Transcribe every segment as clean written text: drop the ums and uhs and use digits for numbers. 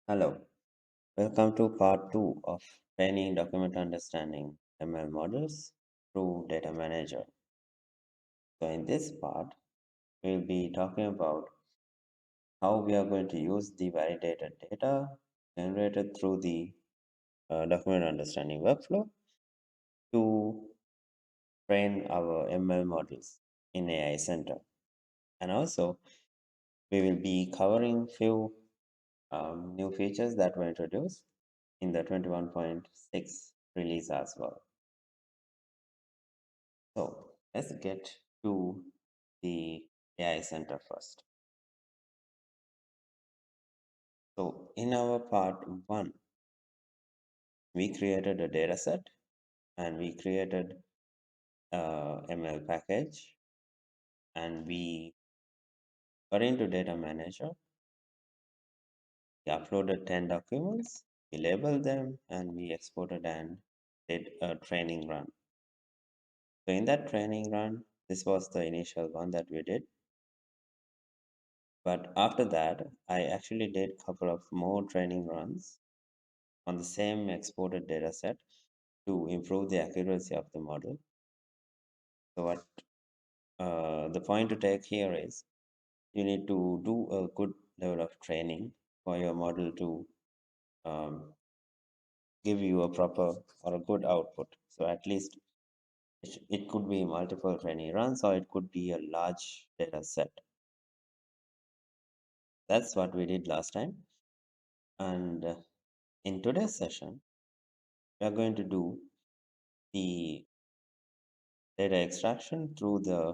Hello, welcome to part 2 of Training Document Understanding ML Models through Data Manager. So, in this part, we'll be talking about how we are going to use the validated data generated through the document understanding workflow to train our ML models in AI Center. And also, we will be covering few new features that were introduced in the 21.6 release as well. So let's get to the AI Center first. So in our part 1, we created a data set and we created a ML package and we got into Data Manager. We uploaded 10 documents, we labeled them, and we exported and did a training run. So in that training run, this was the initial one that we did. But after that, I actually did a couple of more training runs on the same exported data set to improve the accuracy of the model. So what the point to take here is you need to do a good level of training for your model to um, give you a proper or a good output. So at least it could be multiple training runs or it could be a large data set. That's what we did last time. And in today's session, we are going to do the data extraction through the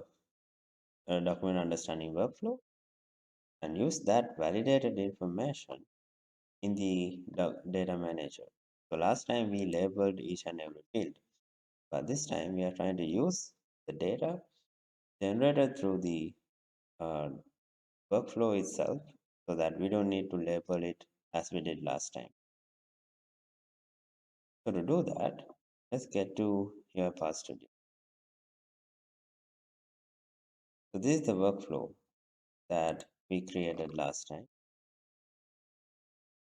document understanding workflow and use that validated information in the data manager. So last time we labeled each and every field, but this time we are trying to use the data generated through the uh, workflow itself so that we don't need to label it as we did last time. So to do that, let's get to UiPath Studio. So this is the workflow that we created last time.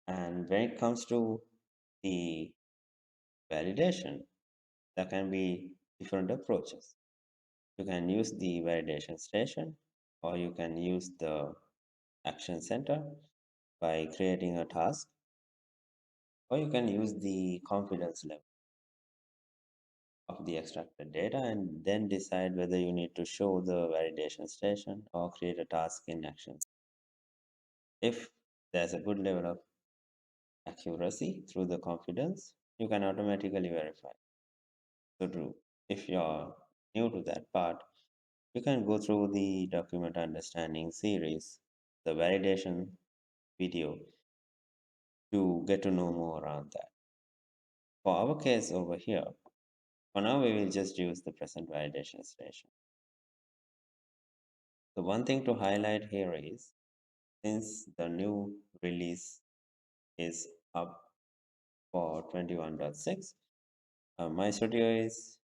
And when it comes to the validation, there can be different approaches. You can use the validation station or you can use the action center by creating a task, or you can use the confidence level of the extracted data and then decide whether you need to show the validation station or create a task in action. If there's a good level of accuracy through the confidence, you can automatically verify. So true. If you're new to that part, you can go through the document understanding series, the validation video to get to know more around that. For our case over here, for now we will just use the present validation station. The one thing to highlight here is since the new release is up for 21.6, my studio is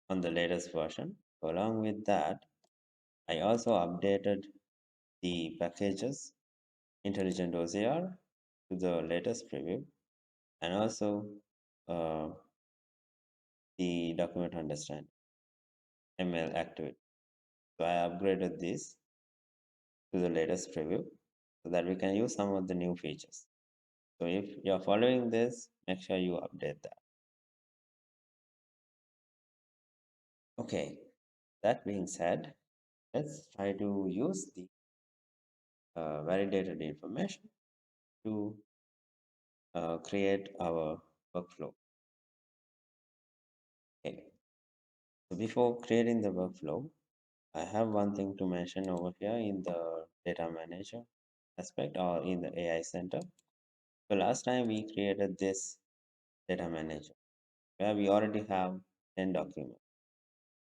on the latest version. So along with that, I also updated the packages intelligent OCR to the latest preview and also uh, the document understand ML activity. So I upgraded this to the latest preview so that we can use some of the new features. So if you're following this, make sure you update that. Okay, that being said, let's try to use the validated information to create our workflow. Okay, so before creating the workflow, I have one thing to mention over here in the data manager aspect or in the AI center. So last time we created this data manager where we already have 10 documents.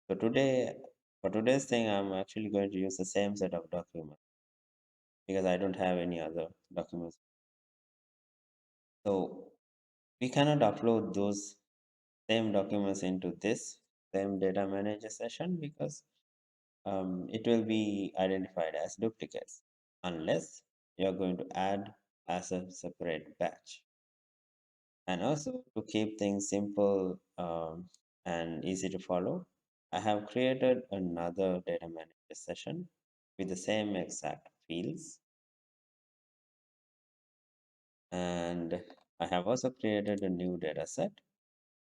So today, for today's thing, I'm actually going to use the same set of documents because I don't have any other documents. So we cannot upload those same documents into this same data manager session because it will be identified as duplicates unless you're going to add as a separate batch. And also to keep things simple and easy to follow, I have created another data manager session with the same exact fields. And I have also created a new data set,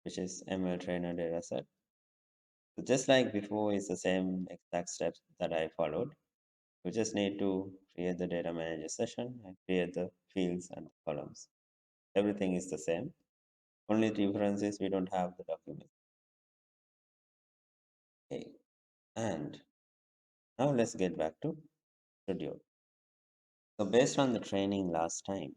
which is ML trainer data set. So just like before, it's the same exact steps that I followed. We just need to create the data manager session and create the fields and the columns. Everything is the same. Only difference is we don't have the document. Okay. And now let's get back to Studio. So based on the training last time,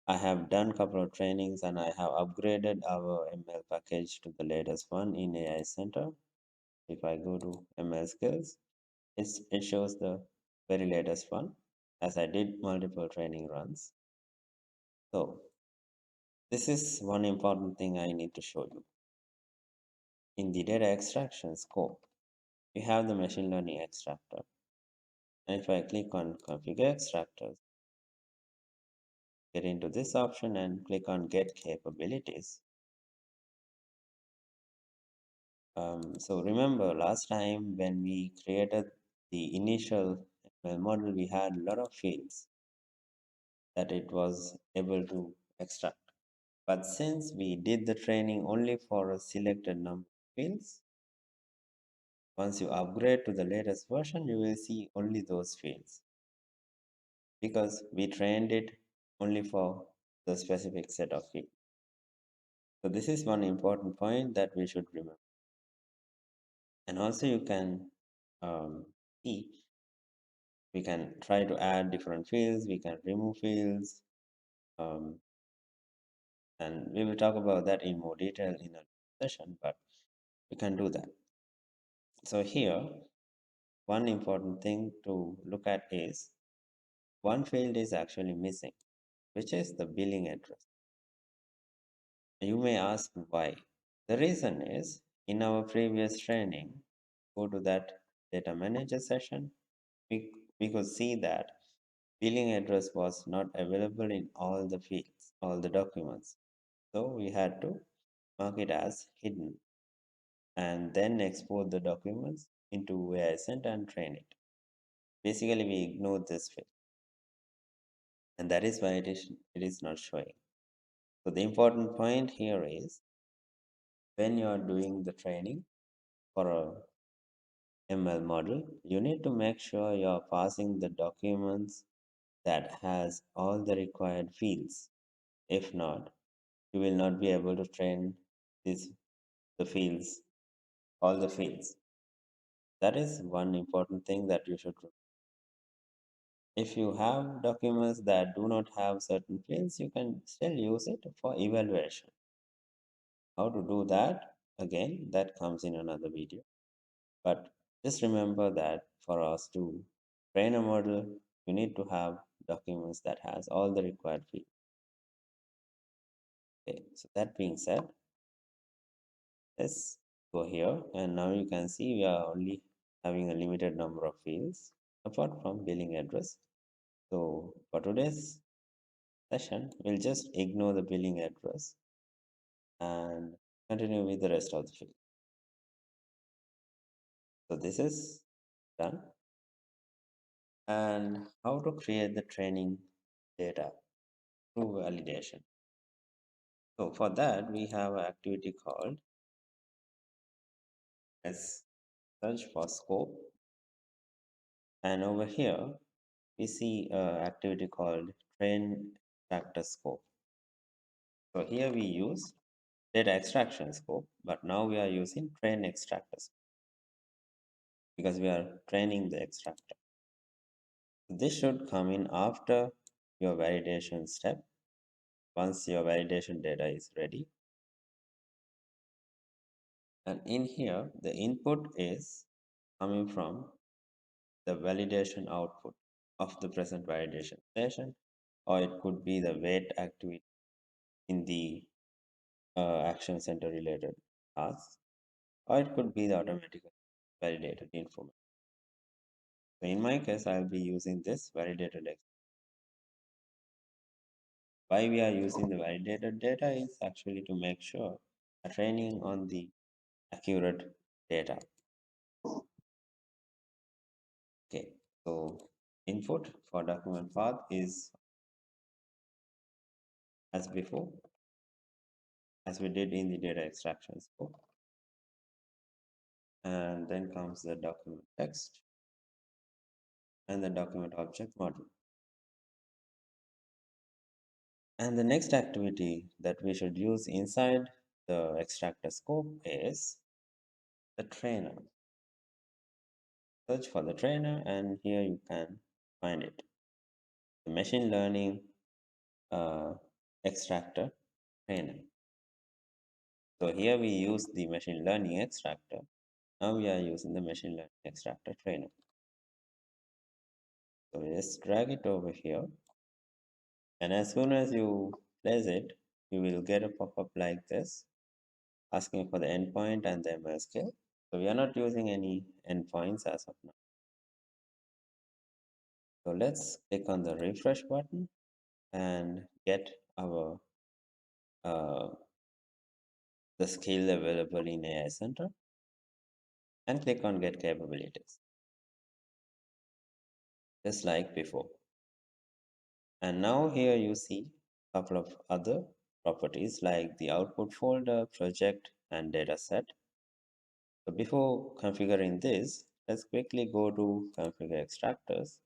I have done a couple of trainings and I have upgraded our ML package to the latest one in AI Center. If I go to ML skills, it shows the very latest one as I did multiple training runs. So this is one important thing I need to show you. In the data extraction scope, we have the machine learning extractor. And if I click on configure extractors, get into this option and click on get capabilities. So remember last time when we created the initial ML model, we had a lot of fields that it was able to extract. But since we did the training only for a selected number of fields, once you upgrade to the latest version, you will see only those fields because we trained it only for the specific set of fields. So this is one important point that we should remember. And also you can see, we can try to add different fields, we can remove fields, um, and we will talk about that in more detail in a session, but we can do that. So here, one important thing to look at is one field is actually missing, which is the billing address. You may ask why. The reason is in our previous training, go to that data manager session, we could see that billing address was not available in all the fields, all the documents. So we had to mark it as hidden and then export the documents into AI Center and train it. Basically, we ignored this field, and that is why it is not showing. So the important point here is when you are doing the training for a ML model, you need to make sure you are passing the documents that has all the required fields. If not, you will not be able to train this the fields, all the fields. That is one important thing that you should do. If you have documents that do not have certain fields, you can still use it for evaluation. How to do that? Again, that comes in another video. But just remember that for us to train a model, you need to have documents that has all the required fields. Okay, so that being said, let's go here and now you can see we are only having a limited number of fields apart from billing address. So for today's session, we'll just ignore the billing address and continue with the rest of the field. So this is done. And how to create the training data through validation. So for that, we have an activity called as search for scope. And over here, we see an activity called train extractor scope. So here we use data extraction scope, but now we are using train extractor scope because we are training the extractor. This should come in after your validation step. Once your validation data is ready, and in here the input is coming from the validation output of the present validation session, or it could be the wait activity in the action center related tasks, or it could be the automatically validated information. So in my case, I'll be using this validated Why we are using the validated data is actually to make sure a training on the accurate data. Okay, so input for document path is as before, as we did in the data extraction scope. And then comes the document text and the document object model. And the next activity that we should use inside the extractor scope is the trainer. Search for the trainer, and here you can find it. The machine learning uh, extractor trainer. So here we use the machine learning extractor. Now we are using the machine learning extractor trainer. So just drag it over here, and as soon as you place it, you will get a pop-up like this asking for the endpoint and the ML skill. So we are not using any endpoints as of now. So let's click on the refresh button and get our the skill available in AI Center and click on get capabilities just like before. And now here you see a couple of other properties like the output folder, project, and dataset. So before configuring this, let's quickly go to configure extractors.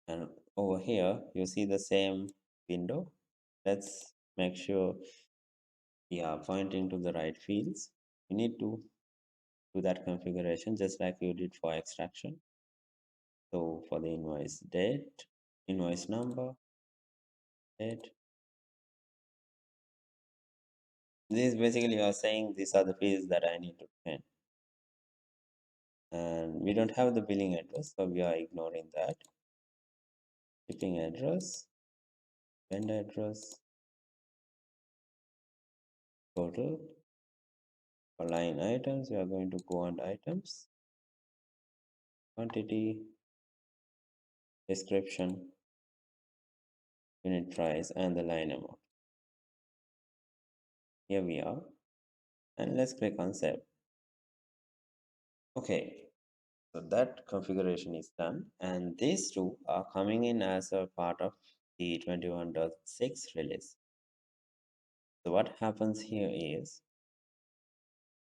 And over here, you see the same window. Let's make sure we are pointing to the right fields. You need to do that configuration just like you did for extraction. So for the invoice date, invoice number, date. This is basically you are saying these are the fields that I need to print. And we don't have the billing address, so we are ignoring that. Shipping address, vendor address, total. For line items, we are going to go on items, quantity, description, unit price, and the line amount. Here we are, and let's click on save. Okay, so that configuration is done, and these two are coming in as a part of the 21.6 release. So what happens here is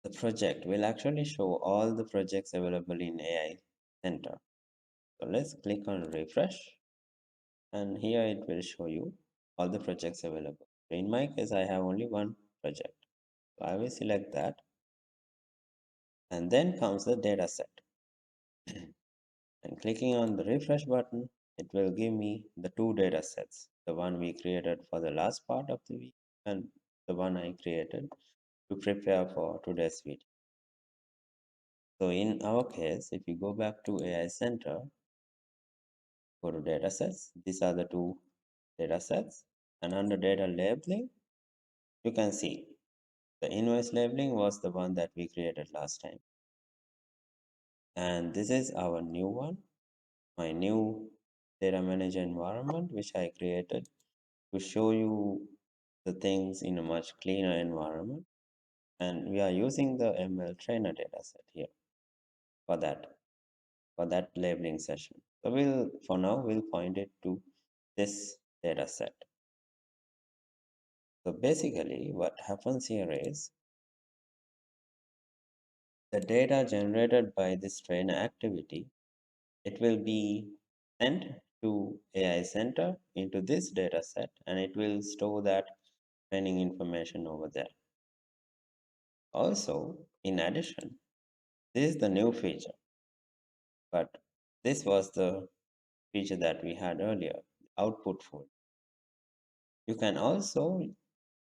the project will actually show all the projects available in AI Center. So let's click on refresh, and here it will show you all the projects available. So in my case, I have only one project. So I will select that, and then comes the data set. And clicking on the refresh button, it will give me the two data sets, the one we created for the last part of the week and the one I created to prepare for today's video. So in our case, if you go back to AI Center, go to data sets, these are the two data sets, and under data labeling, you can see the invoice labeling was the one that we created last time. And this is our new one, my new data manager environment, which I created to show you the things in a much cleaner environment. And we are using the ML trainer dataset here for that labeling session. So for now we'll point it to this dataset. So basically what happens here is the data generated by this trainer activity, it will be sent to AI Center into this dataset, and it will store that training information over there. Also, in addition, this is the new feature, but this was the feature that we had earlier, output folder. You can also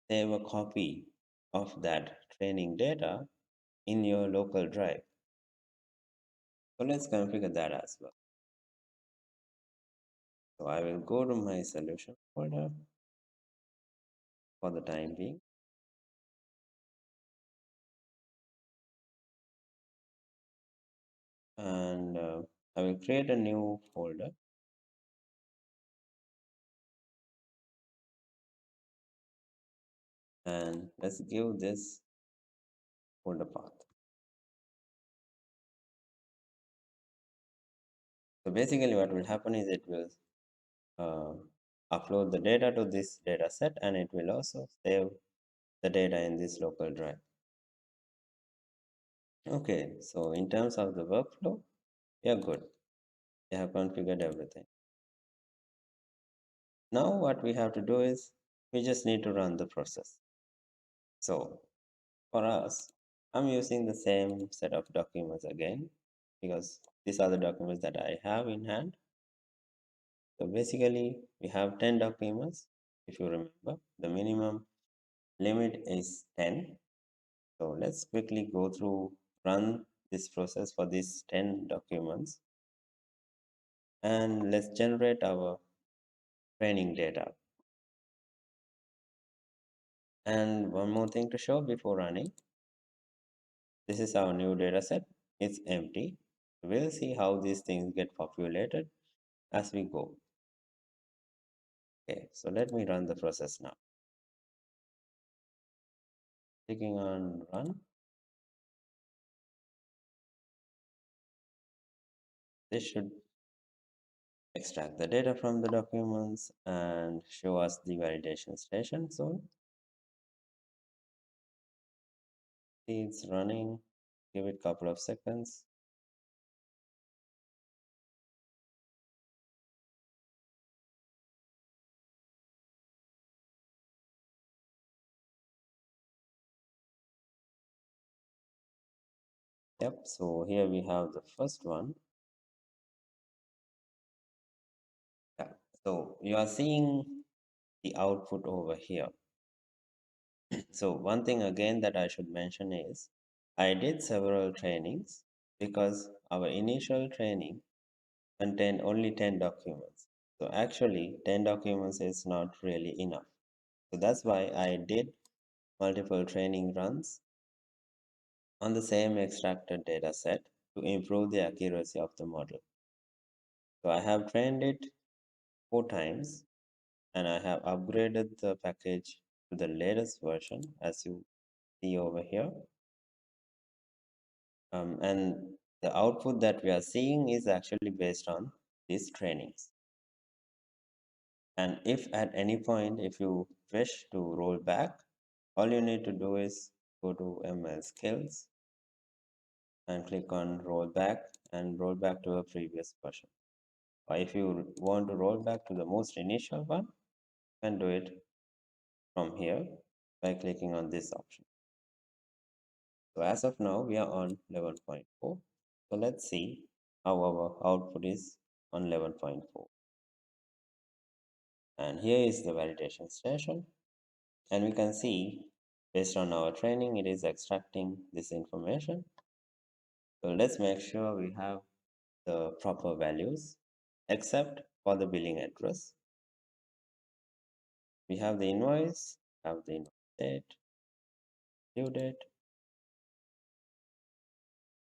save a copy of that training data in your local drive. So let's configure that as well. So I will go to my solution folder for the time being. And I will create a new folder. and let's give this folder path. So basically what will happen is it will uh, upload the data to this data set, and it will also save the data in this local drive. Okay, so in terms of the workflow, we are good. We have configured everything. Now what we have to do is we just need to run the process. So for us, I'm using the same set of documents again because these are the documents that I have in hand. So basically, we have 10 documents. If you remember, the minimum limit is 10. So let's quickly go through, run this process for these 10 documents, and let's generate our training data. And one more thing to show before running. This is our new data set. It's empty. We'll see how these things get populated as we go. Okay, so let me run the process now. Clicking on run. This should extract the data from the documents and show us the validation station soon. See, it's running. Give it a couple of seconds. Yep, so here we have the first one. Yeah. So you are seeing the output over here. So one thing again that I should mention is I did several trainings because our initial training contained only 10 documents. So actually 10 documents is not really enough. So that's why I did multiple training runs on the same extracted data set to improve the accuracy of the model. So I have trained it 4 times, and I have upgraded the package to the latest version as you see over here. And the output that we are seeing is actually based on these trainings. And if at any point, if you wish to roll back, all you need to do is go to ML skills and click on roll back and roll back to a previous version. Or if you want to roll back to the most initial one, you can do it from here by clicking on this option. So as of now, we are on 11.4. So let's see how our output is on 11.4. And here is the validation station. And we can see based on our training, it is extracting this information. So let's make sure we have the proper values, except for the billing address. We have the invoice, have the invoice date, due date.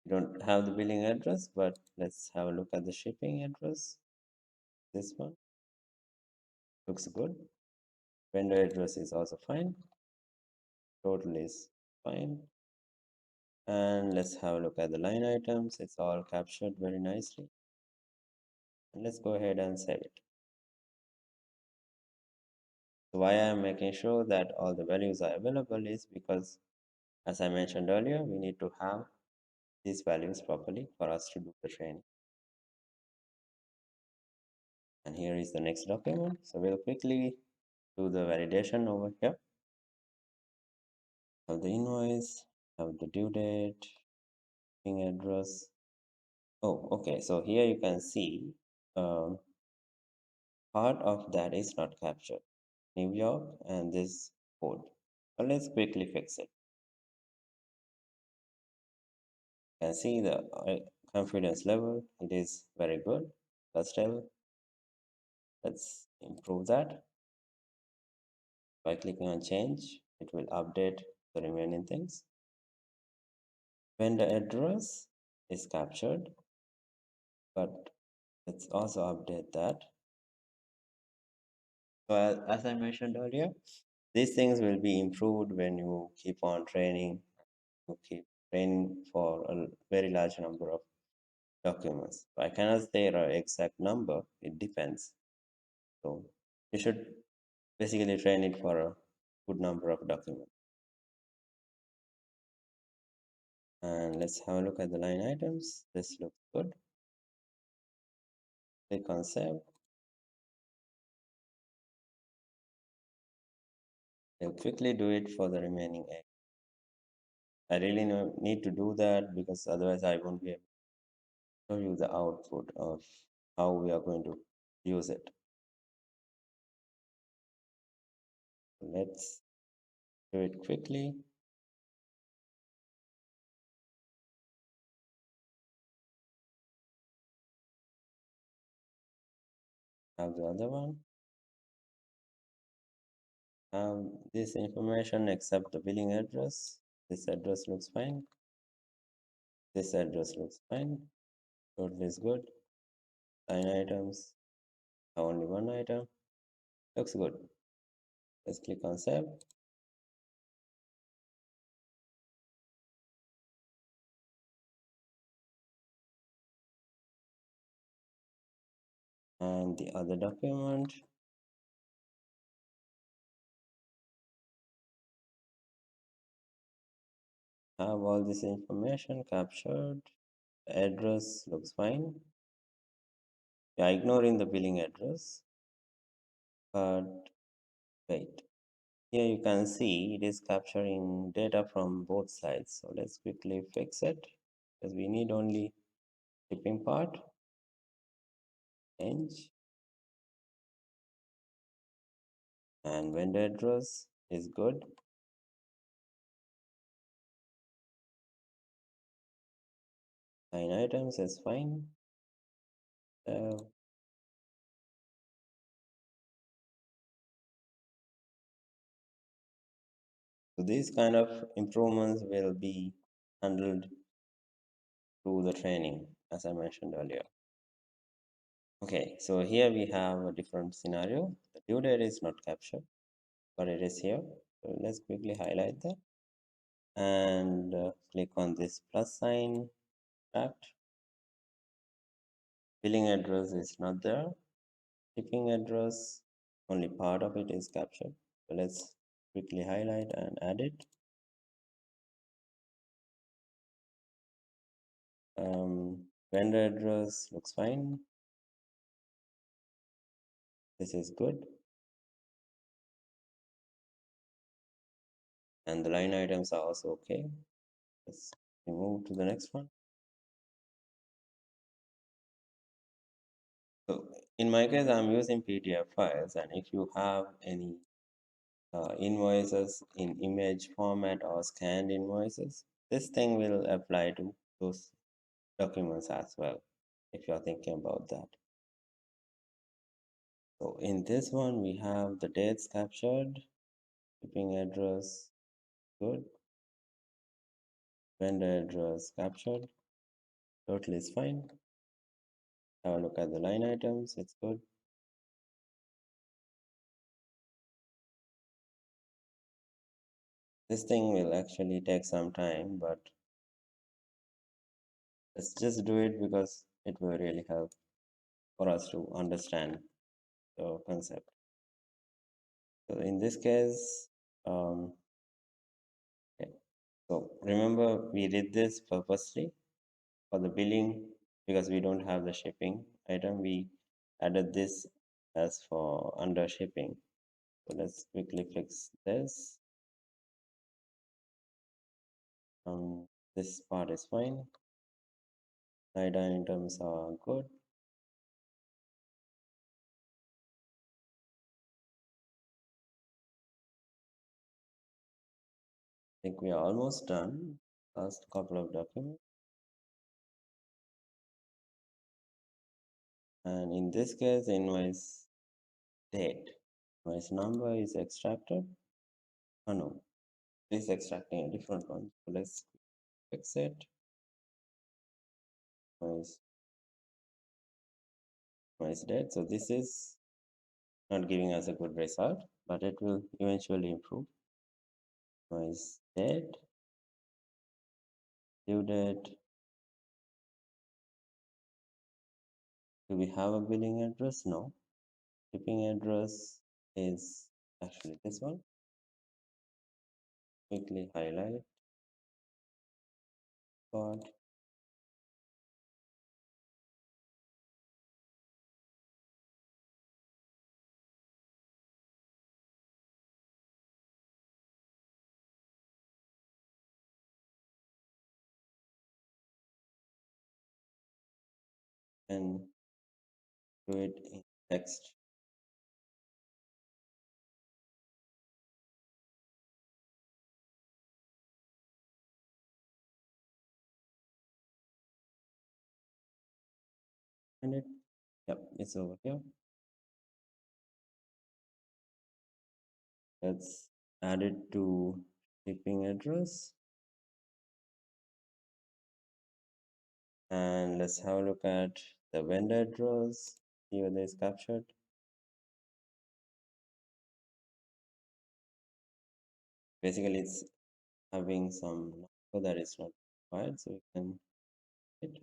We don't have the billing address, but let's have a look at the shipping address. This one looks good. Vendor address is also fine. Total is fine. And let's have a look at the line items. It's all captured very nicely. And let's go ahead and save it. So why I'm making sure that all the values are available is because, as I mentioned earlier, we need to have these values properly for us to do the training. And here is the next document. So we'll quickly do the validation over here. Have the invoice, have the due date, shipping address. Oh, okay. So here you can see part of that is not captured. New York and this code. So let's quickly fix it. You can see the confidence level. It is very good, but still, let's improve that by clicking on change. It will update the remaining things. When the address is captured, but let's also update that. So as I mentioned earlier, These things will be improved when you keep on training, you keep training for a very large number of documents. I cannot say an exact number, it depends. So you should basically train it for a good number of documents. And let's have a look at the line items. This looks good. Click on save. I'll quickly do it for the remaining eight. I really need to do that because otherwise I won't be able to show you the output of how we are going to use it. Let's do it quickly. Have the other one. Have this information except the billing address. This address looks fine. This address looks fine. Total is good. Line items. Only one item. Looks good. Let's click on save. And the other document. Have all this information captured. The address looks fine. We are ignoring the billing address, but wait. Here you can see it is capturing data from both sides. So let's quickly fix it because we need only shipping part. Change. And vendor address is good. Line items is fine. So these kind of improvements will be handled through the training, as I mentioned earlier. Okay, so here we have a different scenario. The due date is not captured, but it is here. So let's quickly highlight that and click on this plus sign fact. Billing address is not there. Shipping address, only part of it is captured. So let's quickly highlight and add it. Vendor address looks fine. This is good. And the line items are also okay. Let's move to the next one. So in my case, I'm using PDF files, and if you have any invoices in image format or scanned invoices, this thing will apply to those documents as well, if you're thinking about that. So in this one, we have the dates captured, shipping address, good, vendor address captured, total is fine. Have a look at the line items, it's good. This thing will actually take some time, but let's just do it because it will really help for us to understand the concept. So in this case, okay. So remember we did this purposely for the billing because we don't have the shipping item. We added this as for under shipping. So let's quickly fix this. This part is fine. Line items are good. I think we are almost done. Last couple of documents. And in this case, invoice date. Invoice number is extracted. Oh no, it is extracting a different one. So let's fix it. Invoice date. So this is not giving us a good result, but it will eventually improve. Noise date, due date. Do we have a billing address? No. Shipping address is actually this one. Quickly highlight code and do it in text. And it, yep, it's over here. Let's add it to shipping address. And let's have a look at the vendor address. See whether it's captured. Basically, it's having some number that is not required, so we can hit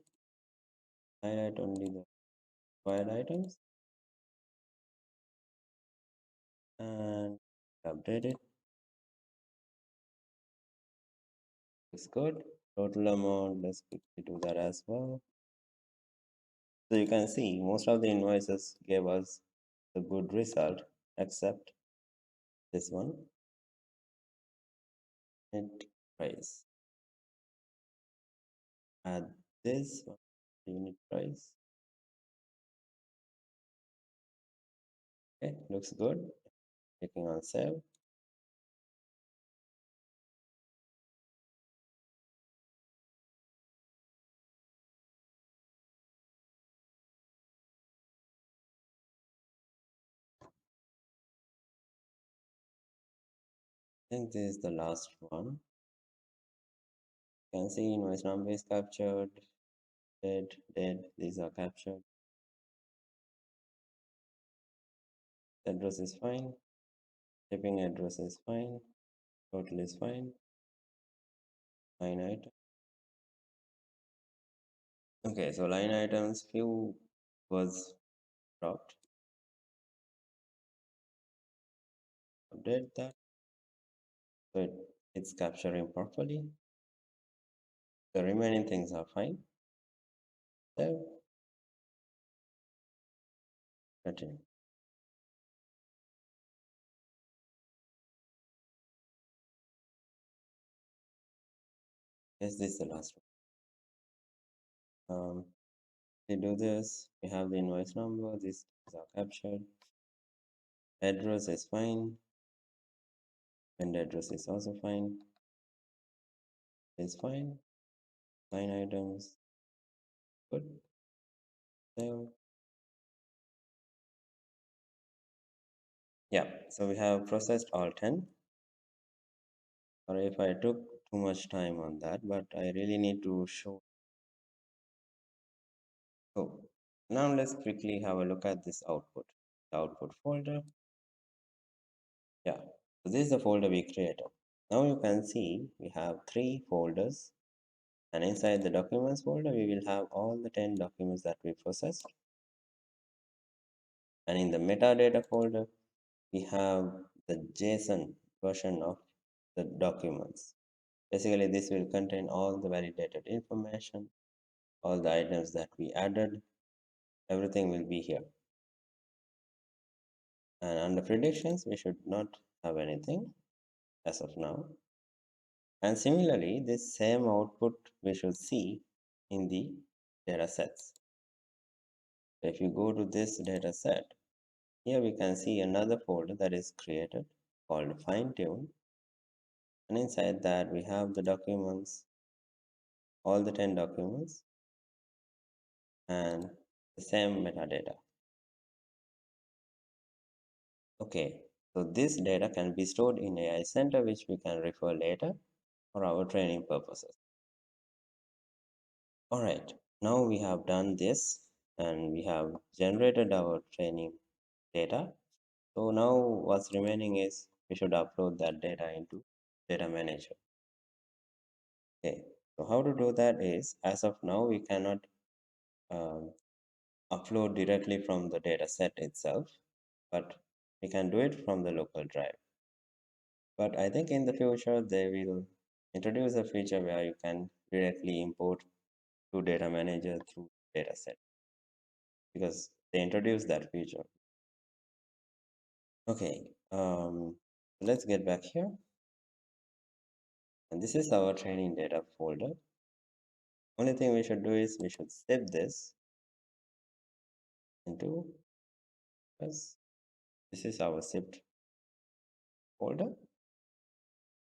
highlight only the required items and update it. Looks good. Total amount, let's quickly do that as well. So you can see most of the invoices gave us the good result except this one, net price. Add this one, unit price. Okay, looks good. Clicking on save. I think this is the last one. You can see invoice number is captured, date, these are captured. Address is fine, shipping address is fine, total is fine, line item. Okay, so line items, few was dropped. Update that. So it's capturing properly. The remaining things are fine. So, continue. Yes, this is the last one. We do this. We have the invoice number. These are captured. Address is fine. And address is also fine. Is fine. Line items. Good. So, yeah. So we have processed all 10. Sorry if I took too much time on that, but I really need to show. So now let's quickly have a look at this output. The output folder. Yeah. So this is the folder we created. Now you can see we have 3 folders, and inside the documents folder we will have all the 10 documents that we processed, and in the metadata folder we have the JSON version of the documents. Basically this will contain all the validated information, all the items that we added, everything will be here. And under predictions we should not have anything as of now. And similarly, this same output we should see in the data sets. If you go to this data set, here we can see another folder that is created called fine tune. And inside that we have the documents, all the 10 documents, and the same metadata. Okay, so this data can be stored in AI Center, which we can refer later for our training purposes. All right, now we have done this and we have generated our training data. So now what's remaining is we should upload that data into data manager. Okay, so how to do that is, as of now, we cannot um, upload directly from the data set itself, but we can do it from the local drive. But I think in the future, they will introduce a feature where you can directly import to data manager through data set, because they introduced that feature. Okay, let's get back here. And this is our training data folder. Only thing we should do is we should save this into this. This is our zipped folder.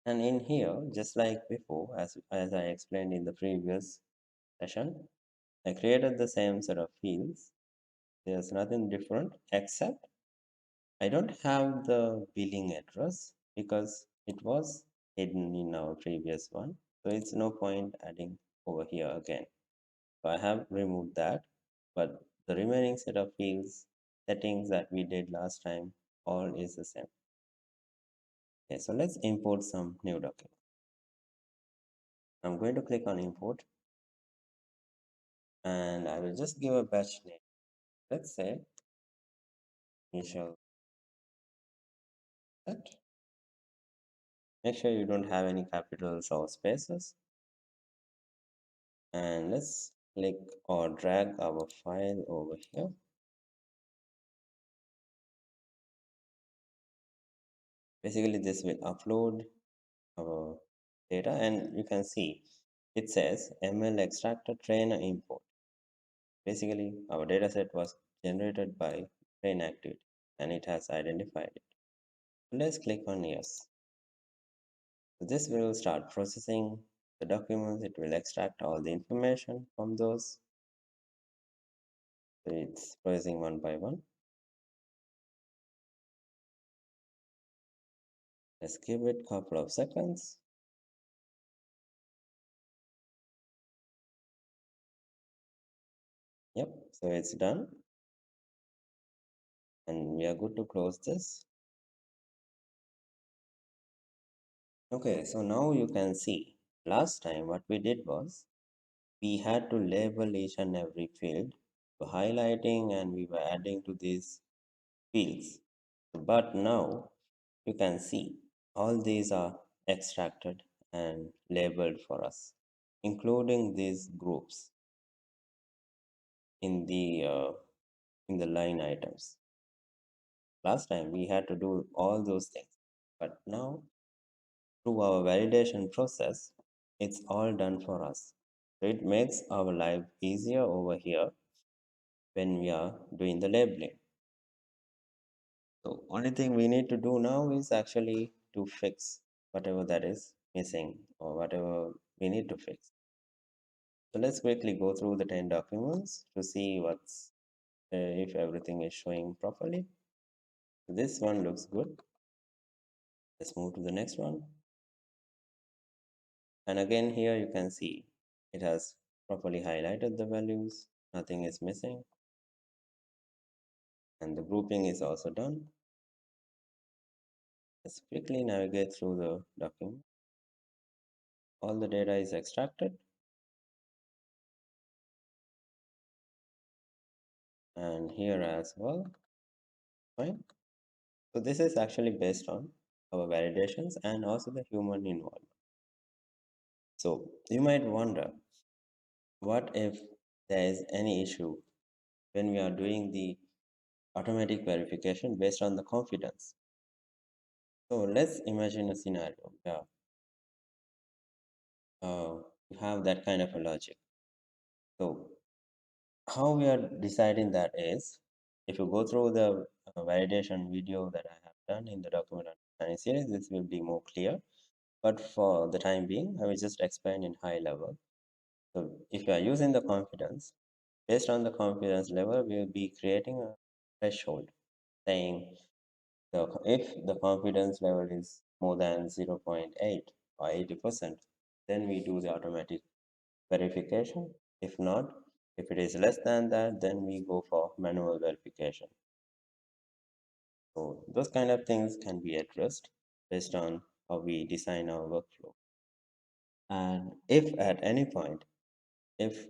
And in here, just like before, as I explained in the previous session, I created the same set of fields. There's nothing different except I don't have the billing address because it was hidden in our previous one. So it's no point adding over here again. So I have removed that, but the remaining set of fields, settings that we did last time, all is the same. Okay, so let's import some new document. I'm going to click on import and I will just give a batch name. Let's say initial set. Make sure you don't have any capitals or spaces. And let's click or drag our file over here. Basically, this will upload our data, and you can see it says ML extractor trainer import. Basically, our data set was generated by train activity and it has identified it. Let's click on yes. So this will start processing the documents. It will extract all the information from those. So it's processing one by one. Let's give it a couple of seconds. Yep, so it's done. And we are good to close this. Okay, so now you can see last time what we did was we had to label each and every field to highlighting and we were adding to these fields. But now you can see all these are extracted and labeled for us, including these groups in the line items. Last time we had to do all those things, but now through our validation process, it's all done for us. So it makes our life easier over here when we are doing the labeling. So only thing we need to do now is actually to fix whatever that is missing or whatever we need to fix. So let's quickly go through the 10 documents to see what's if everything is showing properly. This one looks good. Let's move to the next one. And again here you can see it has properly highlighted the values. Nothing is missing. And the grouping is also done. Let's quickly navigate through the document. All the data is extracted. And here as well. Fine. So this is actually based on our validations and also the human involvement. So you might wonder, what if there is any issue when we are doing the automatic verification based on the confidence? So let's imagine a scenario where you have that kind of a logic. So how we are deciding that is, if you go through the validation video that I have done in the document understanding series, this will be more clear. But for the time being, I will just explain in high level. So if you are using the confidence, based on the confidence level, we will be creating a threshold saying if the confidence level is more than 0.8 or 80%, then we do the automatic verification. If not, if it is less than that, then we go for manual verification. So those kind of things can be addressed based on how we design our workflow. And if at any point, if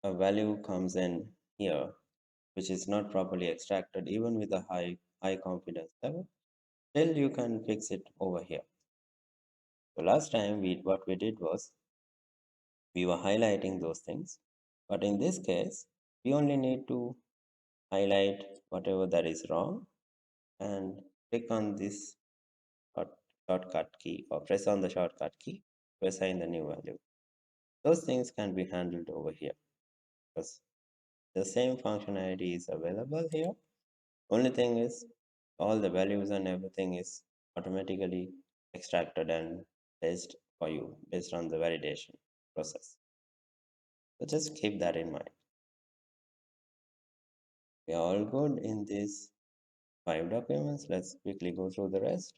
a value comes in here, which is not properly extracted, even with a high confidence level, still you can fix it over here. So last time what we did was we were highlighting those things, but in this case, we only need to highlight whatever that is wrong and click on this short, shortcut key or press on the shortcut key to assign the new value. Those things can be handled over here because the same functionality is available here. Only thing is all the values and everything is automatically extracted and placed for you based on the validation process. So just keep that in mind. We are all good in these 5 documents. Let's quickly go through the rest.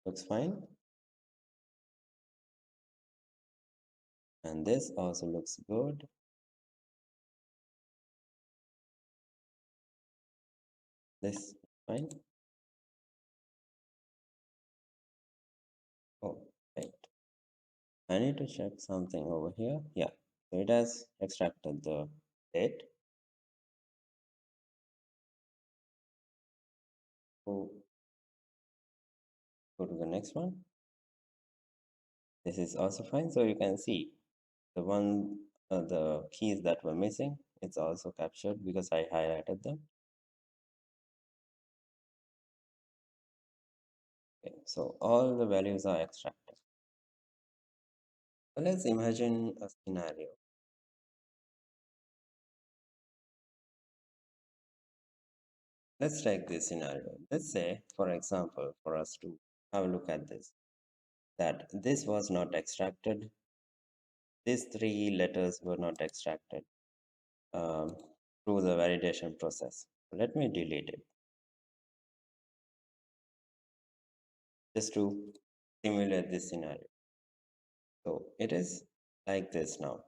Looks fine. And this also looks good. This is fine. Oh, wait. I need to check something over here. Yeah, so it has extracted the date. So go to the next one. This is also fine. So you can see the keys that were missing, it's also captured because I highlighted them. Okay, so all the values are extracted. So let's imagine a scenario. Let's take this scenario. Let's say, for example, for us to have a look at this, that this was not extracted. These 3 letters were not extracted um, through the validation process. So let me delete it just to simulate this scenario. So it is like this now.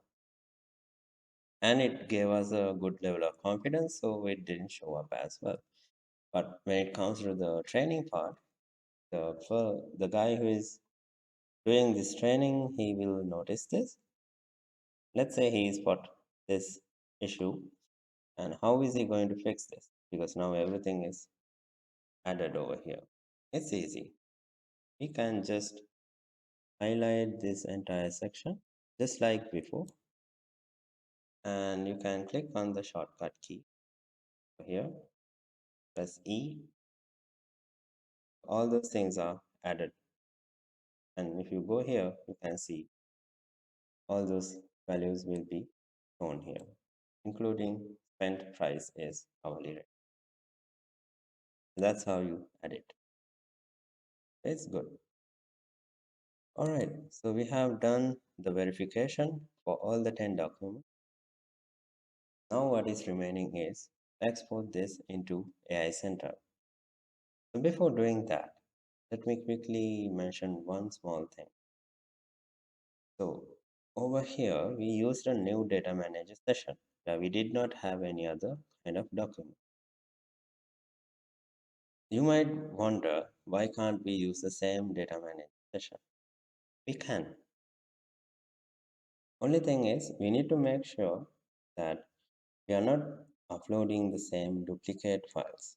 And it gave us a good level of confidence, so it didn't show up as well. But when it comes to the training part, the guy who is doing this training, he will notice this. Let's say he spot this issue, and how is he going to fix this? Because now everything is added over here. It's easy. We can just highlight this entire section just like before, and you can click on the shortcut key here, press E. All those things are added, and if you go here, you can see all those values will be shown here, including spent price is hourly rate. That's how you add it. It's good. All right, so we have done the verification for all the 10 documents. Now what is remaining is export this into AI Center. So before doing that, let me quickly mention one small thing. So over here, we used a new data manager session where we did not have any other kind of document. You might wonder, why can't we use the same data manager session? We can. Only thing is, we need to make sure that we are not uploading the same duplicate files.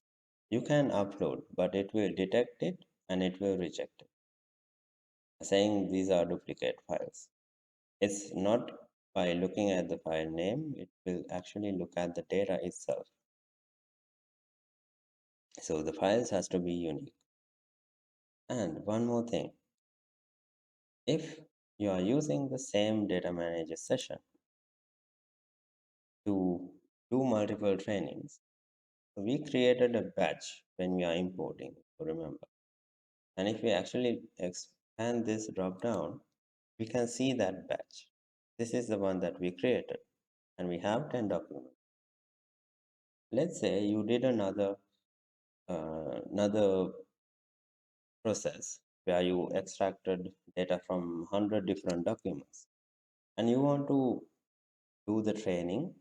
You can upload, but it will detect it and it will reject it, saying these are duplicate files. It's not by looking at the file name, it will actually look at the data itself. So the files has to be unique. And one more thing, if you are using the same data manager session to do multiple trainings, we created a batch when we are importing, remember. And if we actually expand this drop down, we can see that batch. This is the one that we created, and we have 10 documents. Let's say you did another process where you extracted data from 100 different documents, and you want to do the training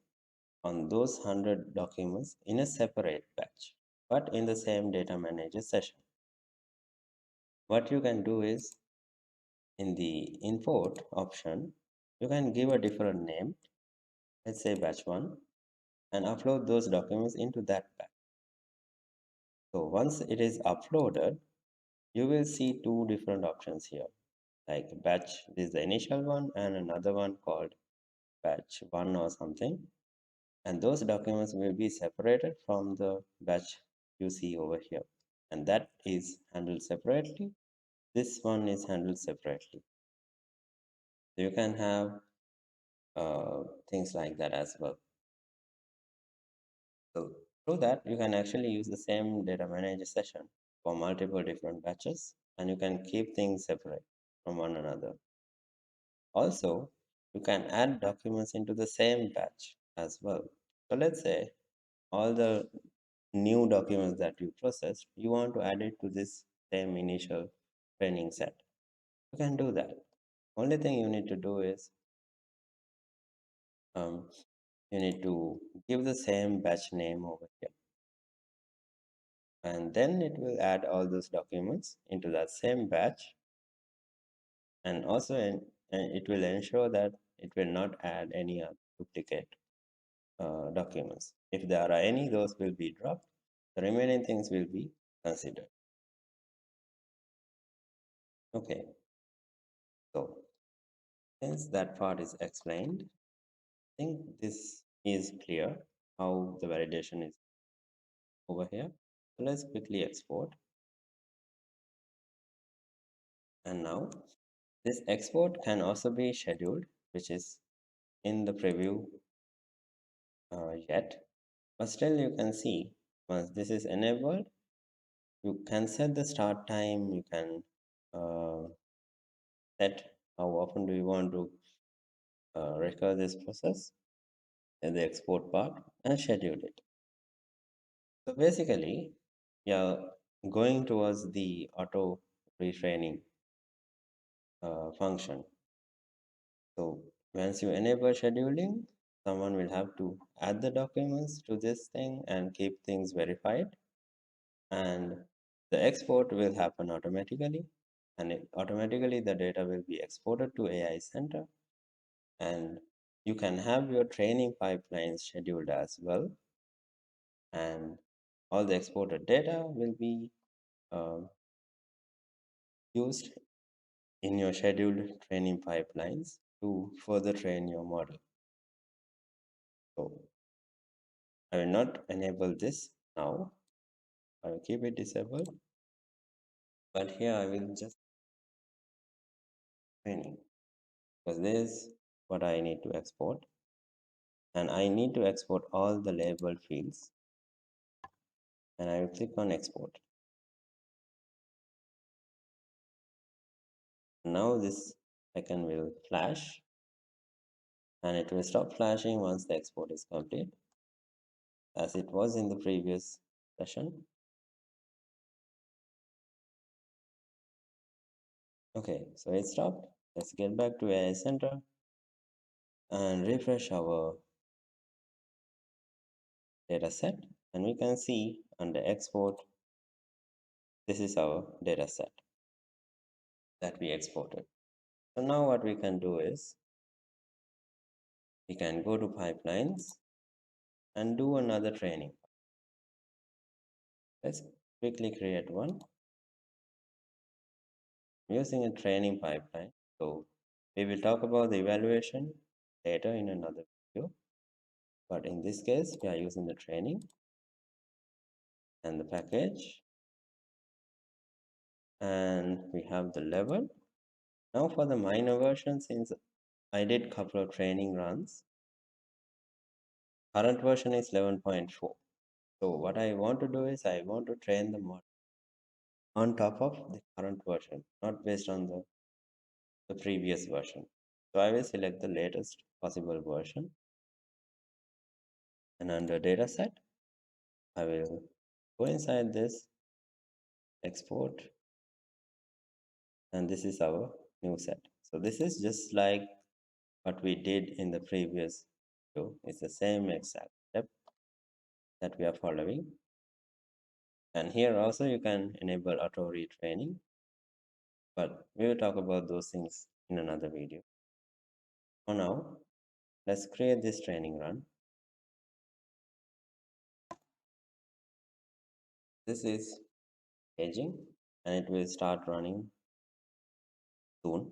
on those 100 documents in a separate batch. but in the same data manager session. What you can do is in the import option, you can give a different name, let's say batch 1, and upload those documents into that batch. So once it is uploaded, you will see two different options here, like batch, this is the initial one, and another one called batch 1 or something. And those documents will be separated from the batch you see over here. And that is handled separately. This one is handled separately. So you can have things like that as well. So through that, you can actually use the same data manager session for multiple different batches, and you can keep things separate from one another. Also, you can add documents into the same batch as well. So let's say all the new documents that you processed, you want to add it to this same initial training set. You can do that. Only thing you need to do is um, you need to give the same batch name over here. And then it will add all those documents into that same batch, and also and it will ensure that it will not add any other duplicate documents. If there are any, those will be dropped. The remaining things will be considered. Okay, so since that part is explained, I think this is clear how the validation is over here. So let's quickly export. And now this export can also be scheduled, which is in the preview yet. But still you can see once this is enabled, you can set the start time, you can uh, set how often do you want to recur this process in the export part and schedule it. So basically, yeah, going towards the auto retraining function. So once you enable scheduling, someone will have to add the documents to this thing and keep things verified. And the export will happen automatically. And automatically the data will be exported to AI Center. And you can have your training pipelines scheduled as well. And all the exported data will be um, used in your scheduled training pipelines to further train your model. So I will not enable this now. I will keep it disabled. But here I will just training because this is what I need to export. And I need to export all the labeled fields. And I will click on export. Now this icon will flash and it will stop flashing once the export is complete, as it was in the previous session. Okay, so it stopped. Let's get back to AI Center and refresh our data set. And we can see under export, this is our data set that we exported. So now what we can do is we can go to pipelines and do another training. Let's quickly create one using a training pipeline. So we will talk about the evaluation later in another video. But in this case, we are using the training and the package. And we have the level. Now for the minor version, since I did couple of training runs, current version is 11.4. So what I want to do is I want to train the model on top of the current version, not based on the previous version. So I will select the latest possible version, and under dataset, I will go inside this, export, and this is our new set. So this is just like what we did in the previous video. It's the same exact step that we are following. And here also you can enable auto retraining, but we will talk about those things in another video. For now, let's create this training run. This is staging and it will start running soon.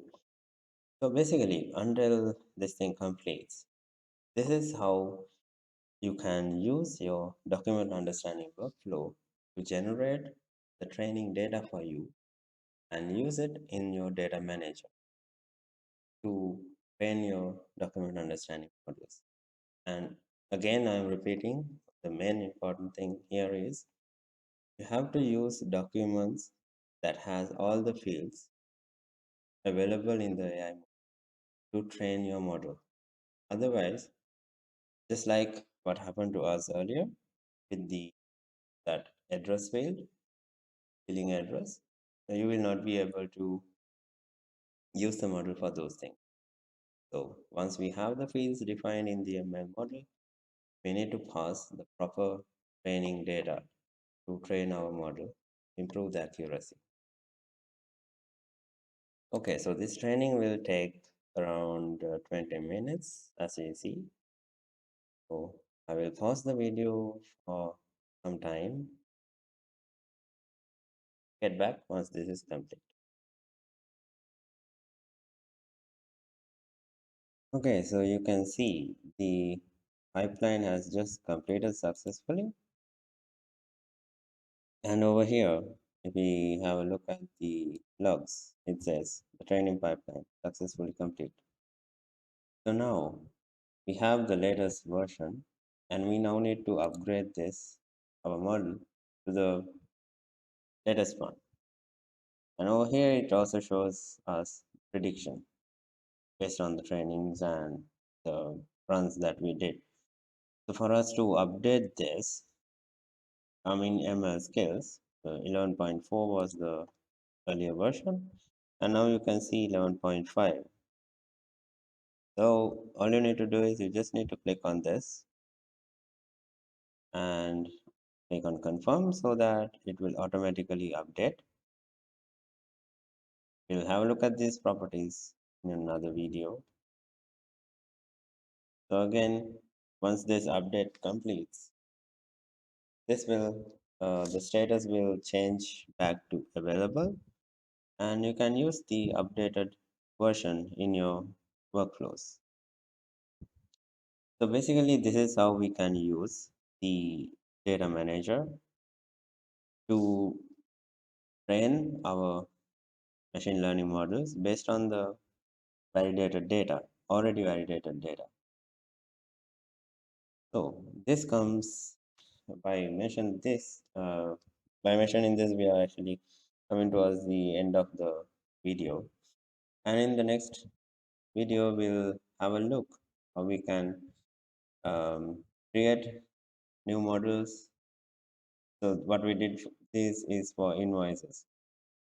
So basically, until this thing completes, this is how you can use your document understanding workflow to generate the training data for you and use it in your data manager to train your document understanding models. And again, I'm repeating the main important thing here is you have to use documents that has all the fields available in the AI to train your model. Otherwise, just like what happened to us earlier with the that address field, billing address, so you will not be able to use the model for those things. So once we have the fields defined in the ML model, we need to pass the proper training data to train our model, improve the accuracy. Okay, so this training will take around 20 minutes, as you see. So I will pause the video for some time, get back once this is complete. Okay, so you can see the pipeline has just completed successfully. And over here, if we have a look at the logs, it says the training pipeline successfully complete. So now we have the latest version and we now need to upgrade this, our model, to the latest one. And over here, it also shows us prediction based on the trainings and the runs that we did. So for us to update this, ML skills, 11.4 was the earlier version, and now you can see 11.5. So all you need to do is you just need to click on this and click on confirm so that it will automatically update. We'll have a look at these properties in another video. So again, once this update completes, this will the status will change back to available, and you can use the updated version in your workflows. So basically, this is how we can use the data manager to train our machine learning models based on the validated data, already validated data. So this comes by mention this by mentioning this, we are actually coming towards the end of the video, and in the next video we'll have a look how we can create new models. So what we did this is for invoices.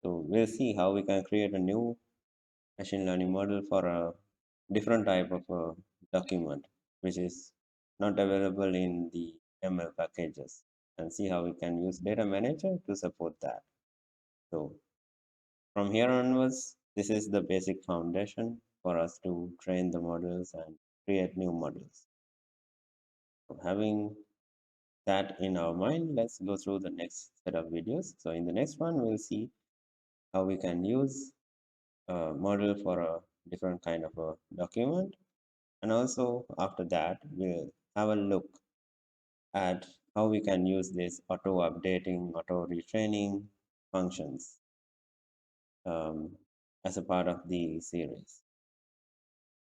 So we'll see how we can create a new machine learning model for a different type of a document which is not available in the ML packages, and see how we can use data manager to support that. So from here onwards, this is the basic foundation for us to train the models and create new models. So having that in our mind, let's go through the next set of videos. So in the next one, we'll see how we can use a model for a different kind of a document. And also after that, we'll have a look at how we can use this auto updating, auto retraining functions as a part of the series.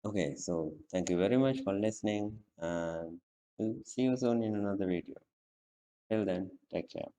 Okay, so thank you very much for listening, and we'll see you soon in another video. Till then, take care.